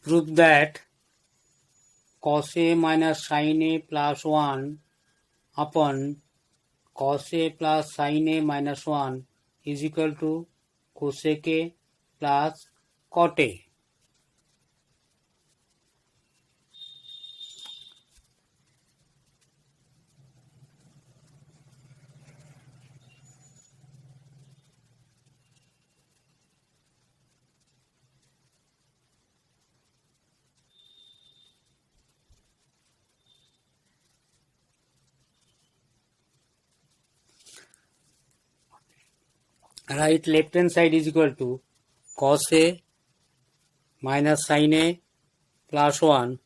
Prove that cos A minus sin A plus 1 upon cos A plus sin A minus 1 is equal to cosec A plus cot A. Right left hand side is equal to cos A minus sin A plus 1.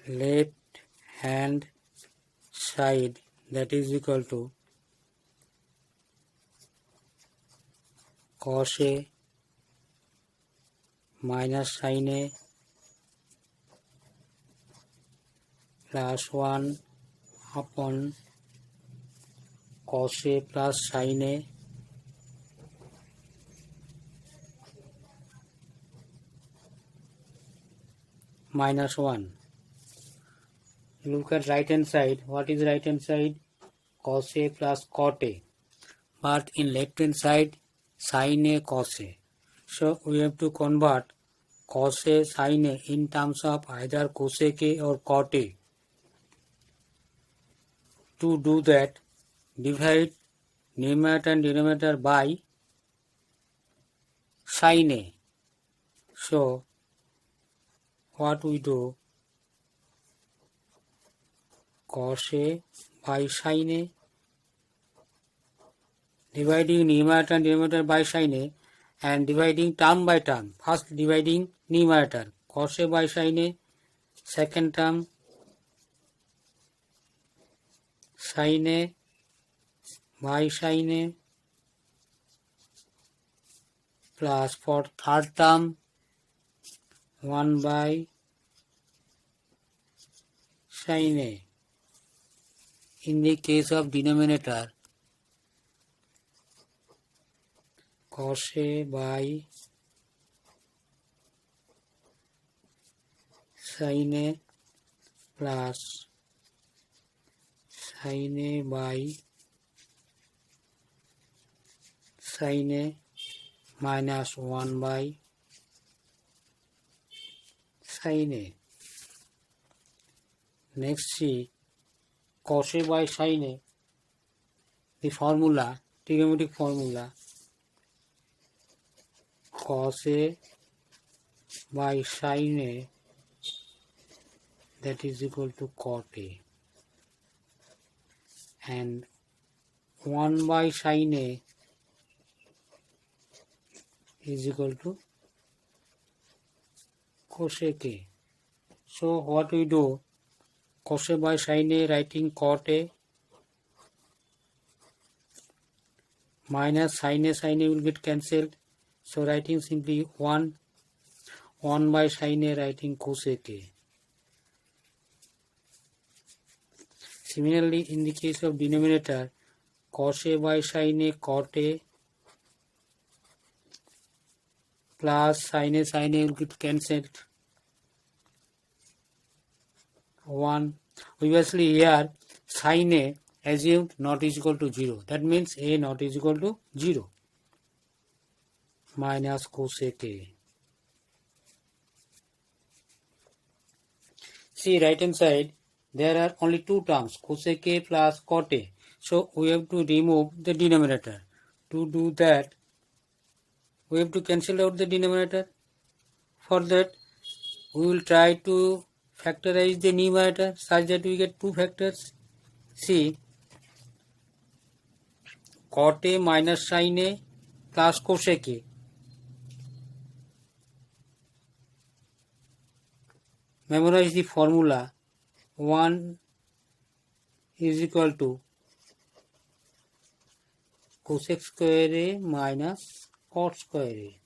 Left hand side, that is equal to cos A minus sin A plus 1 upon cos A plus sin A minus 1. Look at right hand side. What is right hand side? Cos A plus cot A. But in left hand side, sin A cos A. So we have to convert cos A sin A in terms of either cosec A or cot A. To do that, divide numerator and denominator by sin A. So what we do? Cos A by sin A, dividing numerator and denominator by sin A, and dividing term by term. First dividing numerator, cos A by sin A, second term sin A by sin A, plus for third term 1 by sin A. In the case of denominator, cos A by sin A plus sin A by sin A minus 1 by sin A. Next see cos A by sin A, the formula, trigonometric formula, cos A by sin A, that is equal to cot A, and 1 by sin A is equal to cosec A. So what we do? Cos A by sin A, writing cot A, minus sin A will get cancelled. So writing simply 1 by sin A, writing cosec A. Similarly, in the case of denominator, cos A by sin A cot A plus sin A will get cancelled. 1. Obviously here sin A assumed not is equal to 0. That means A not is equal to 0. Minus cosec A. See right hand side, there are only two terms, cosec A plus cot A. So we have to remove the denominator. To do that, we have to cancel out the denominator. For that, we will try to factorize the numerator such that we get two factors. See, cot A minus sin A plus cosec A. Memorize the formula. 1 is equal to cosec square A minus cot square A.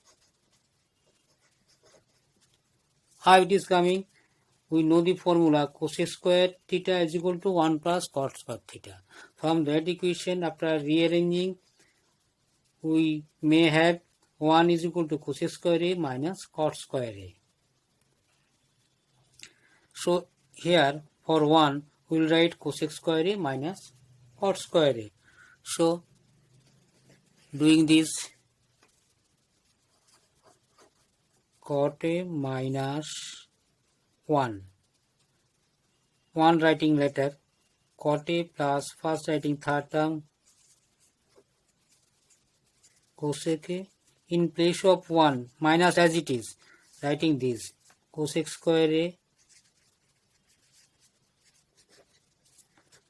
How it is coming? We know the formula cosec square theta is equal to 1 plus cot square theta. From that equation, after rearranging, we may have 1 is equal to cosec square A minus cot square A. So here for 1 we will write cosec square A minus cot square A. So doing this, cot A minus 1 writing later, cot A plus first writing third term cosec A, in place of 1 minus as it is writing this cosec square A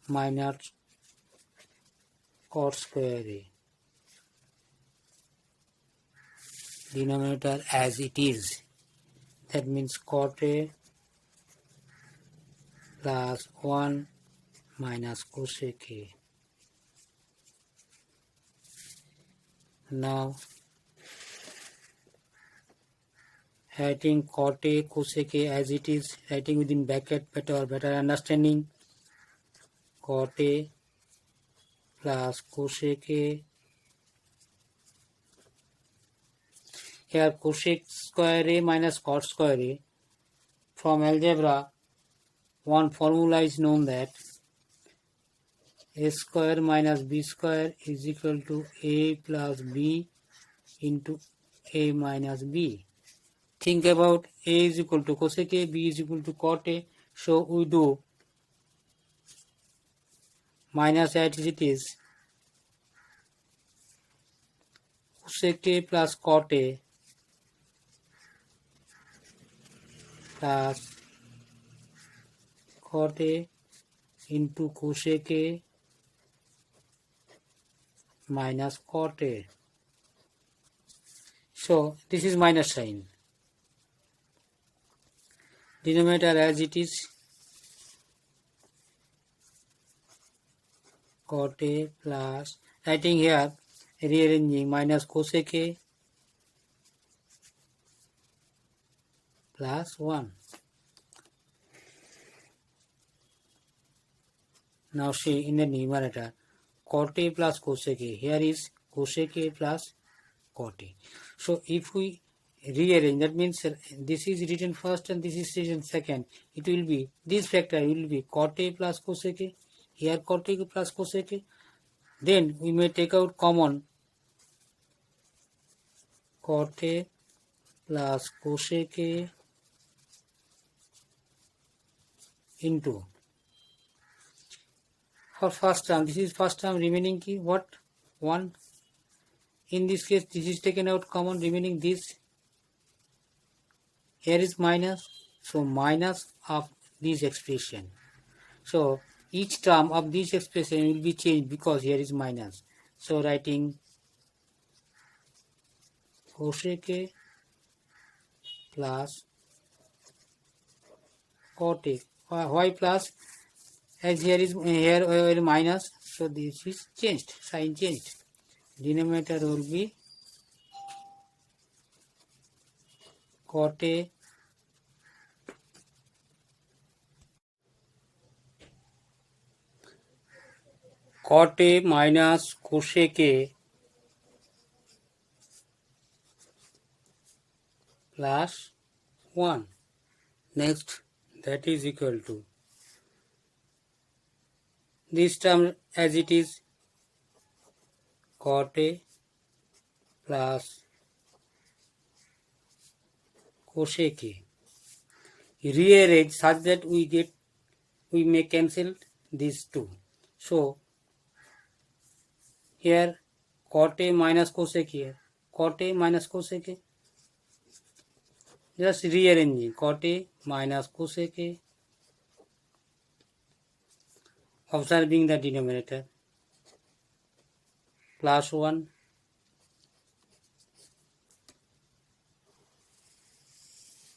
minus cot square A, denominator as it is, that means cot A plus 1 minus cosec A. Now writing cot A cosec A as it is, writing within bracket better understanding, cot A plus cosec A. Here cosec square A minus cot square A. From algebra, one formula is known that a square minus b square is equal to a plus b into a minus b. Think about a is equal to cosec A, b is equal to cot A. So we do minus as it is cosec A plus cot A plus cot A into cosec A minus cot A. So this is minus sign. Denominator as it is cot A plus, writing here rearranging, minus cosec A plus 1. Now see in the numerator cot A plus cosec A. Here is cosec A plus cot A. So if we rearrange, that means this is written first and this is written second. It will be, this factor will be cot A plus cosec A. Here cot A plus cosec A. Then we may take out common cot A plus cosec A into, for first term, this is first term, remaining key what? 1. In this case this is taken out common, remaining this. Here is minus, so minus of this expression. So each term of this expression will be changed because here is minus. So writing cosec A plus cot A. Why plus? As here is minus, so this is changed, sign changed. Denominator will be cot A minus cosec A plus 1. Next, that is equal to this term as it is cot A plus cosec A. Rearrange such that we may cancel these two. So here cot A minus cosec here, cot A minus cosec A. Just rearranging cot A minus cosec A, observing the denominator, plus 1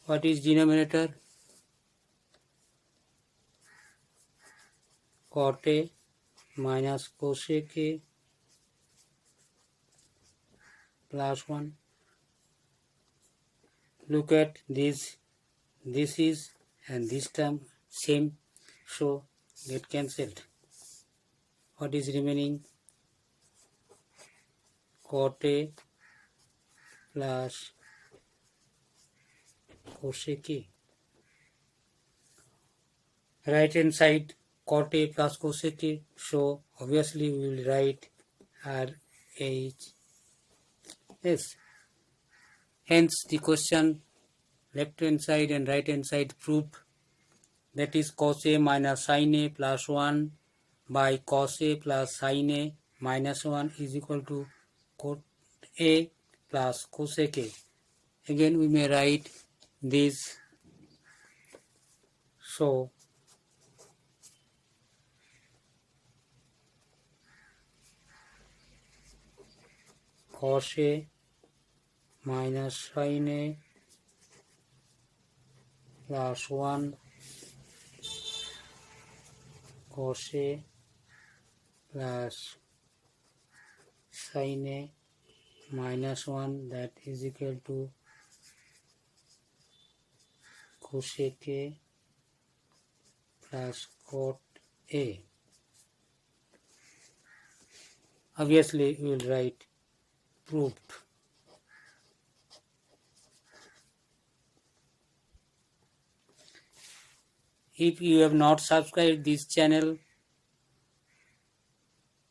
what is denominator? Cot A minus cosec A plus 1. Look at this is and this term same, so get cancelled. What is remaining? Cot A plus cosec A. right hand side cot A plus cosec A. So obviously we will write RHS. Hence the question left hand side and right hand side proof, that is cos A minus sin A plus 1 by cos A plus sin A minus 1 is equal to cot A plus cosec A. Again we may write this. So cos A minus sin A plus 1 cos A plus sin A minus 1, that is equal to cosec A plus cot A. Obviously we will write proved. If you have not subscribed this channel,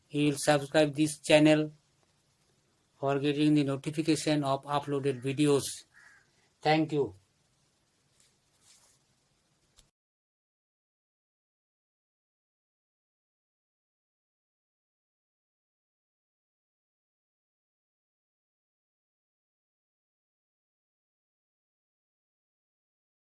you will subscribe this channel for getting the notification of uploaded videos. Thank you.